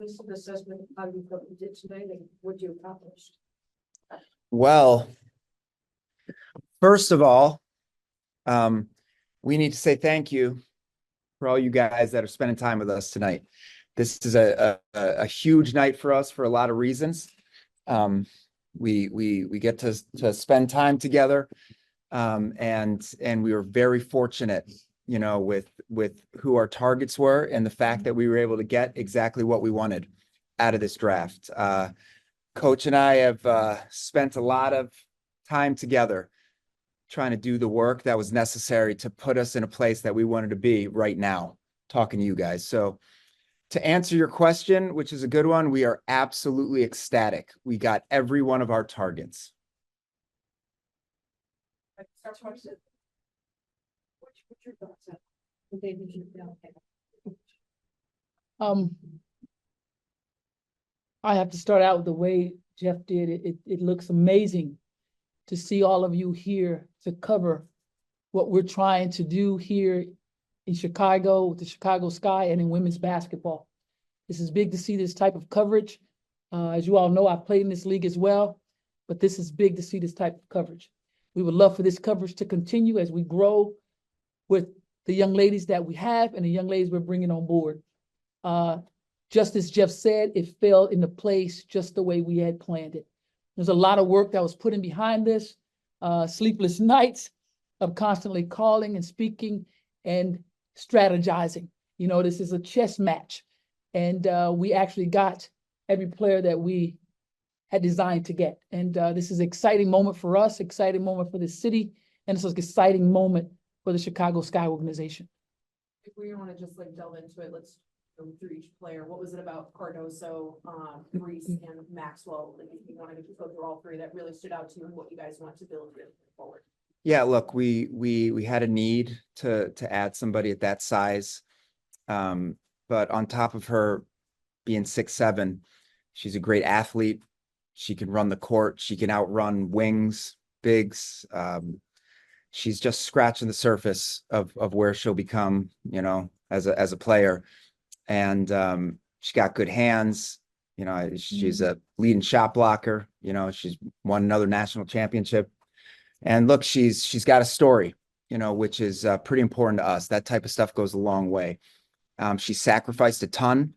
honest assessment of how you felt you did today and what you accomplished? Well, first of all, we need to say thank you for all you guys that are spending time with us tonight. This is a huge night for us for a lot of reasons. We get to spend time together, and we were very fortunate, with who our targets were and the fact that we were able to get exactly what we wanted out of this draft. Coach and I have spent a lot of time together trying to do the work that was necessary to put us in a place that we wanted to be right now, talking to you guys. So to answer your question, which is a good one, we are absolutely ecstatic. We got every one of our targets. What's your thoughts on I have to start out with the way Jeff did it. It looks amazing to see all of you here to cover what we're trying to do here in Chicago with the Chicago Sky and in women's basketball. This is big to see this type of coverage. As you all know, I've played in this league as well, but this is big to see this type of coverage. We would love for this coverage to continue as we grow with the young ladies that we have and the young ladies we're bringing on board. Just as Jeff said, it fell into place just the way we had planned it. There's a lot of work that was put in behind this, sleepless nights of constantly calling and speaking and strategizing. This is a chess match, and we actually got every player that we had designed to get. And this is an exciting moment for us, exciting moment for the city, and it's an exciting moment for the Chicago Sky organization. If we want to just delve into it, let's go through each player. What was it about Cardoso, Reese, and Maxwell? If you want to go through all three that really stood out to you and what you guys want to build forward. Yeah, look, we had a need to add somebody at that size. But on top of her being 6'7", she's a great athlete. She can run the court. She can outrun wings, bigs. She's just scratching the surface of where she'll become, as a player. And she got good hands. She's a leading shot blocker. She's won another national championship. And look, she's got a story, which is pretty important to us. That type of stuff goes a long way. She sacrificed a ton.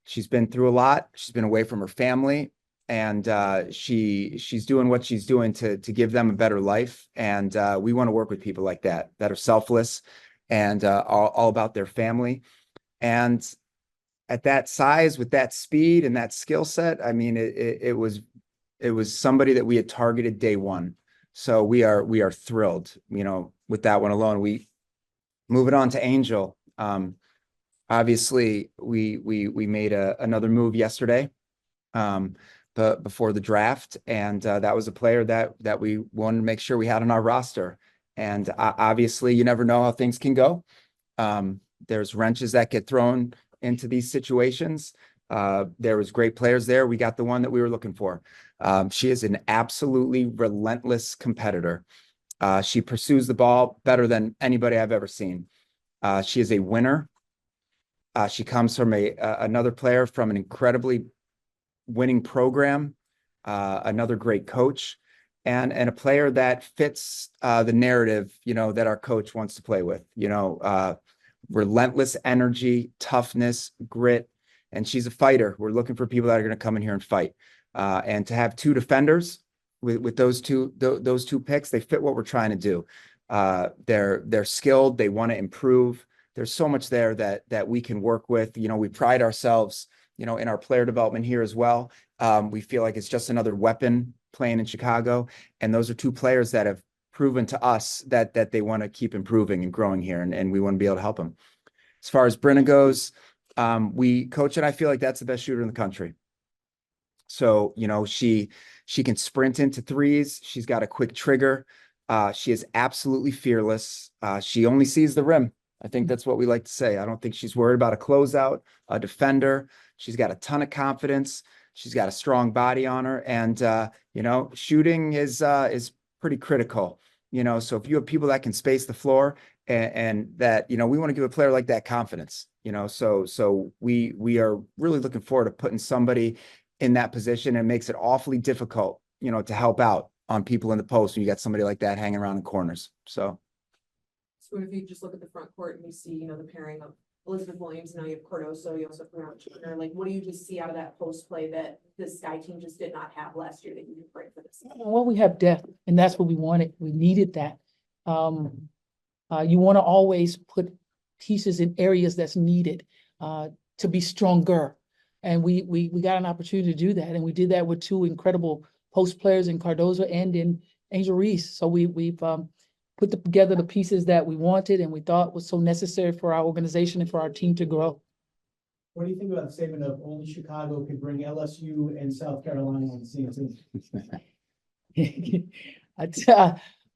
She's been through a lot. She's been away from her family, and she's doing what she's doing to give them a better life. And we want to work with people like that are selfless and all about their family. And at that size, with that speed and that skill set, I mean, it was somebody that we had targeted day one. So we are thrilled, with that one alone. We move it on to Angel. Obviously, we made another move yesterday, but before the draft, and that was a player that we wanted to make sure we had on our roster. And obviously, you never know how things can go. There's wrenches that get thrown into these situations. There was great players there. We got the one that we were looking for. She is an absolutely relentless competitor. She pursues the ball better than anybody I've ever seen. She is a winner. She comes from another player from an incredibly winning program, another great coach, and a player that fits the narrative, that our coach wants to play with. Relentless energy, toughness, grit, and she's a fighter. We're looking for people that are going to come in here and fight. And to have two defenders with those two picks, they fit what we're trying to do. They're skilled. They want to improve. There's so much there that we can work with. We pride ourselves, in our player development here as well. We feel like it's just another weapon playing in Chicago. And those are two players that have proven to us that they want to keep improving and growing here, and we want to be able to help them. As far as Brynna goes, Coach and I feel like that's the best shooter in the country. So, she can sprint into threes. She's got a quick trigger. She is absolutely fearless. She only sees the rim. I think that's what we like to say. I don't think she's worried about a closeout, a defender. She's got a ton of confidence. She's got a strong body on her, and shooting is pretty critical, So if you have people that can space the floor and that, we want to give a player like that confidence, so we are really looking forward to putting somebody in that position, and makes it awfully difficult, to help out on people in the post when you got somebody like that hanging around in corners. So if you just look at the front court and you see, the pairing of Elizabeth Williams, now you have Cardoso, you also have Brynna, like, what do you just see out of that post play that the Sky team just did not have last year that you could bring for this? Well, we have depth, and that's what we wanted. We needed that. You want to always put pieces in areas that's needed to be stronger. And we got an opportunity to do that. And we did that with two incredible post players in Cardoso and in Angel Reese. So we've put together the pieces that we wanted and we thought was so necessary for our organization and for our team to grow. What do you think about the statement of only Chicago could bring LSU and South Carolina on the same team? I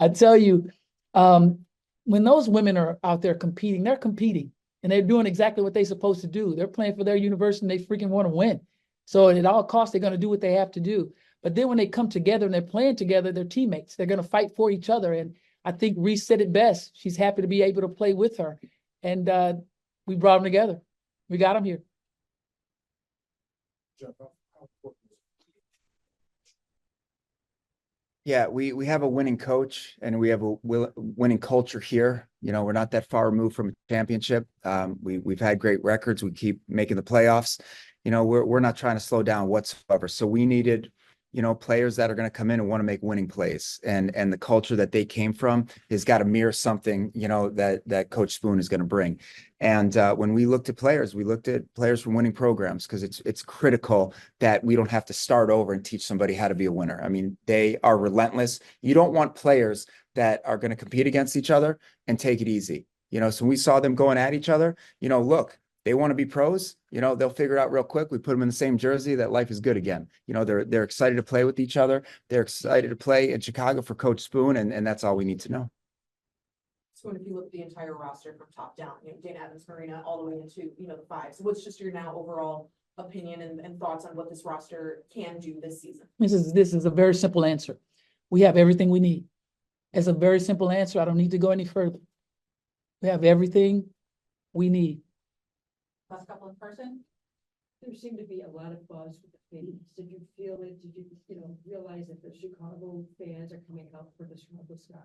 tell you, when those women are out there competing, they're competing and they're doing exactly what they're supposed to do. They're playing for their university and they freaking want to win. So at all costs, they're going to do what they have to do. But then when they come together and they're playing together, they're teammates. They're going to fight for each other. And I think Reese said it best. She's happy to be able to play with her. And we brought them together. We got them here. Yeah, we have a winning coach and we have a winning culture here. We're not that far removed from a championship. We've had great records. We keep making the playoffs. We're not trying to slow down whatsoever. So we needed, players that are going to come in and want to make winning plays. And the culture that they came from has got to mirror something, that Coach Spoon is going to bring. And when we looked at players from winning programs, because it's critical that we don't have to start over and teach somebody how to be a winner. I mean, they are relentless. You don't want players that are going to compete against each other and take it easy. So we saw them going at each other, look, they want to be pros, they'll figure it out real quick. We put them in the same jersey, that life is good again. They're excited to play with each other. They're excited to play in Chicago for Coach Spoon. And that's all we need to know. So if you look at the entire roster from top down, Dana Evans, Marina, all the way into, the five. So what's just your now overall opinion and thoughts on what this roster can do this season? This is a very simple answer. We have everything we need. It's a very simple answer. I don't need to go any further. We have everything we need. Last couple in person? There seemed to be a lot of buzz with the fans. Did you feel it? Did you, realize that the Chicago fans are coming out for the Chicago Sky?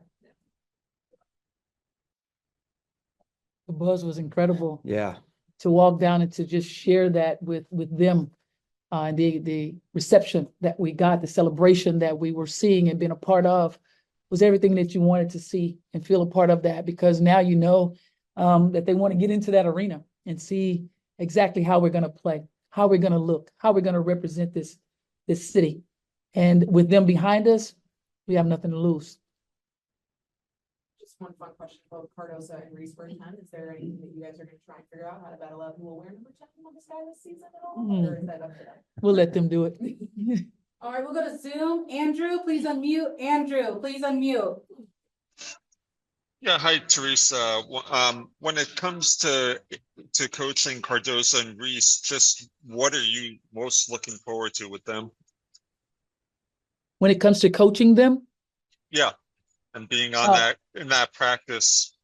The buzz was incredible. Yeah. To walk down and to just share that with them. The reception that we got, the celebration that we were seeing and being a part of was everything that you wanted to see and feel a part of that, because now that they want to get into that arena and see exactly how we're going to play, how we're going to look, how we're going to represent this city. And with them behind us, we have nothing to lose. Just one fun question about Cardoso and Reese for 10. Is there anything that you guys are going to try and figure out how to better love who will wear number 10 on the Sky this season at all? Or is that up to them? We'll let them do it. All right, we'll go to Zoom. Andrew, please unmute. Andrew, please unmute. Yeah, hi, Teresa. When it comes to coaching Cardoso and Reese, just what are you most looking forward to with them? When it comes to coaching them? Yeah, and being on in that practice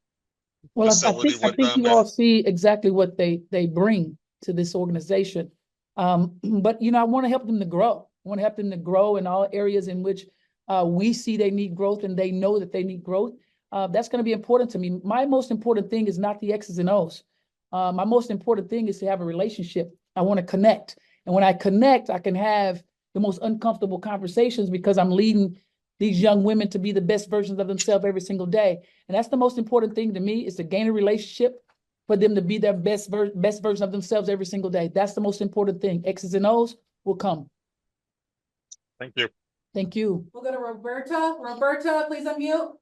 facility I with think them. you all see exactly what they bring to this organization. But I want to help them to grow. I want to help them to grow in all areas in which we see they need growth and they know that they need growth. That's going to be important to me. My most important thing is not the X's and O's. My most important thing is to have a relationship. I want to connect. And when I connect, I can have the most uncomfortable conversations because I'm leading these young women to be the best versions of themselves every single day. And that's the most important thing to me, is to gain a relationship for them to be their best version of themselves every single day. That's the most important thing. X's and O's will come. Thank you. Thank you. We'll go to Roberta. Roberta, please unmute.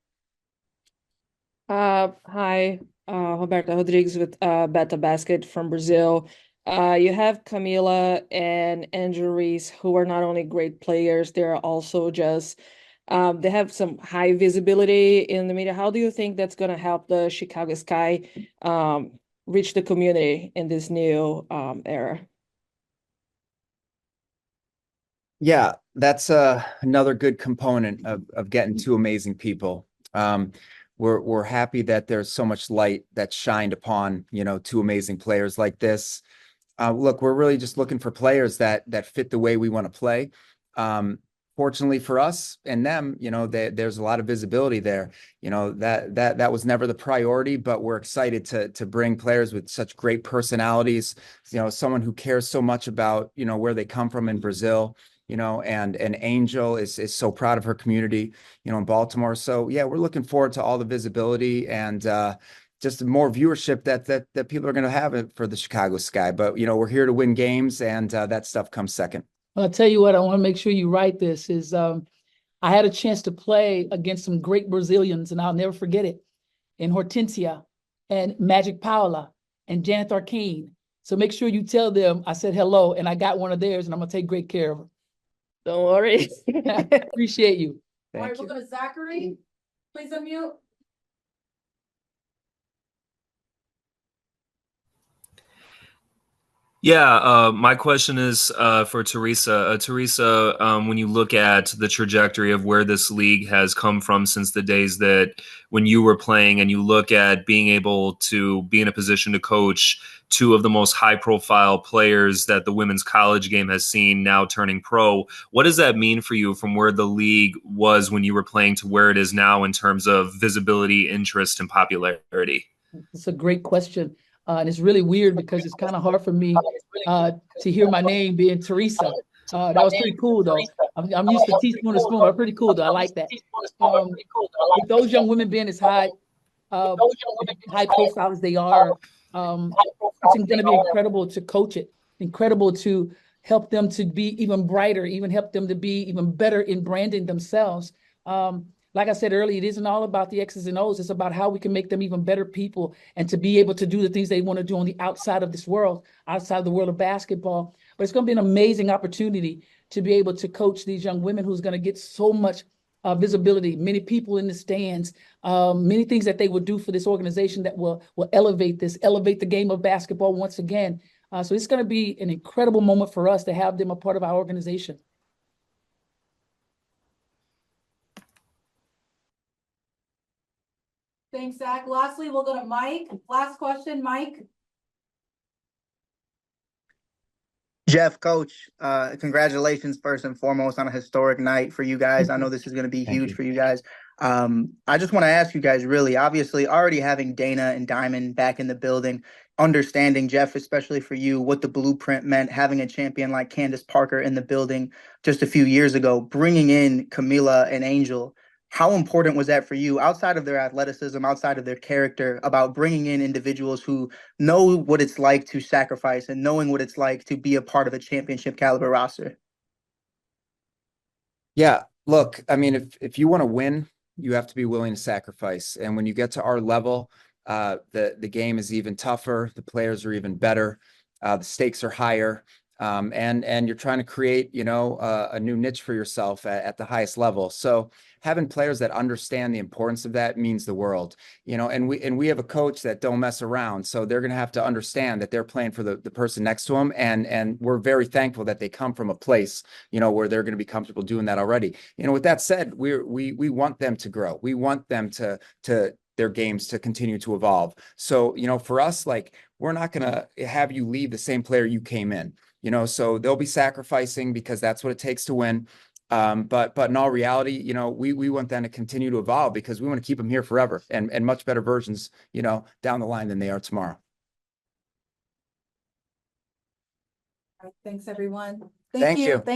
Hi, Roberta Rodrigues with Beta Basket from Brazil. You have Kamilla and Angel Reese, who are not only great players, they're also just, they have some high visibility in the media. How do you think that's going to help the Chicago Sky reach the community in this new era? Yeah, that's another good component of getting two amazing people We're happy that there's so much light that's shined upon, two amazing players like this. Look, we're really just looking for players that fit the way we want to play. Fortunately for us and them, there's a lot of visibility there. That was never the priority, but we're excited to bring players with such great personalities. Someone who cares so much about where they come from in Brazil. And Angel is so proud of her community, in Baltimore. So yeah, we're looking forward to all the visibility and just more viewership that people are going to have for the Chicago Sky. But we're here to win games, and that stuff comes second. Well, I'll tell you what, I want to make sure you write this is I had a chance to play against some great Brazilians, and I'll never forget it, in Hortensia and Magic Paula and Janet Arcane. So make sure you tell them I said hello, and I got one of theirs, and I'm going to take great care of them. Don't worry. Appreciate you. All right, Thank we'll you. go to Zachary. Please unmute. Yeah, my question is for Teresa. Teresa, when you look at the trajectory of where this league has come from since the days that when you were playing, and you look at being able to be in a position to coach two of the most high-profile players that the women's college game has seen now turning pro, what does that mean for you from where the league was when you were playing to where it is now in terms of visibility, interest, and popularity? It's a great question. And it's really weird because it's kind of hard for me to hear my name being Teresa. That was pretty cool, though. I'm used to teaspoon and spoon, but pretty cool, though. I like that. With those young women being as high profile as they are, it's going to be incredible to coach it, incredible to help them to be even brighter, even help them to be even better in branding themselves. Like I said earlier, it isn't all about the X's and O's. It's about how we can make them even better people and to be able to do the things they want to do on the outside of this world, outside the world of basketball. But it's going to be an amazing opportunity to be able to coach these young women who's going to get so much visibility, many people in the stands, many things that they will do for this organization that will elevate the game of basketball once again. So it's going to be an incredible moment for us to have them a part of our organization. Thanks, Zach. Lastly, we'll go to Mike. Last question, Mike. Jeff, Coach, congratulations first and foremost on a historic night for you guys. I know this is going to be huge for you guys. I just want to ask you guys, really, obviously, already having Dana and Diamond back in the building, understanding, Jeff, especially for you, what the blueprint meant, having a champion like Candace Parker in the building just a few years ago, bringing in Kamilla and Angel. How important was that for you, outside of their athleticism, outside of their character, about bringing in individuals who know what it's like to sacrifice and knowing what it's like to be a part of a championship caliber roster? Yeah, look, I mean, if you want to win, you have to be willing to sacrifice. And when you get to our level, the game is even tougher. The players are even better. The stakes are higher. And you're trying to create, a new niche for yourself at the highest level. So having players that understand the importance of that means the world, and we have a coach that don't mess around. So they're going to have to understand that they're playing for the person next to them. And we're very thankful that they come from a place, where they're going to be comfortable doing that already. With that said, we want them to grow. We want them to their games to continue to evolve. So, for us, like, we're not going to have you leave the same player you came in. So they'll be sacrificing because that's what it takes to win. But in all reality, we want them to continue to evolve because we want to keep them here forever and much better versions, down the line than they are tomorrow. All right, thanks, everyone. Thank you.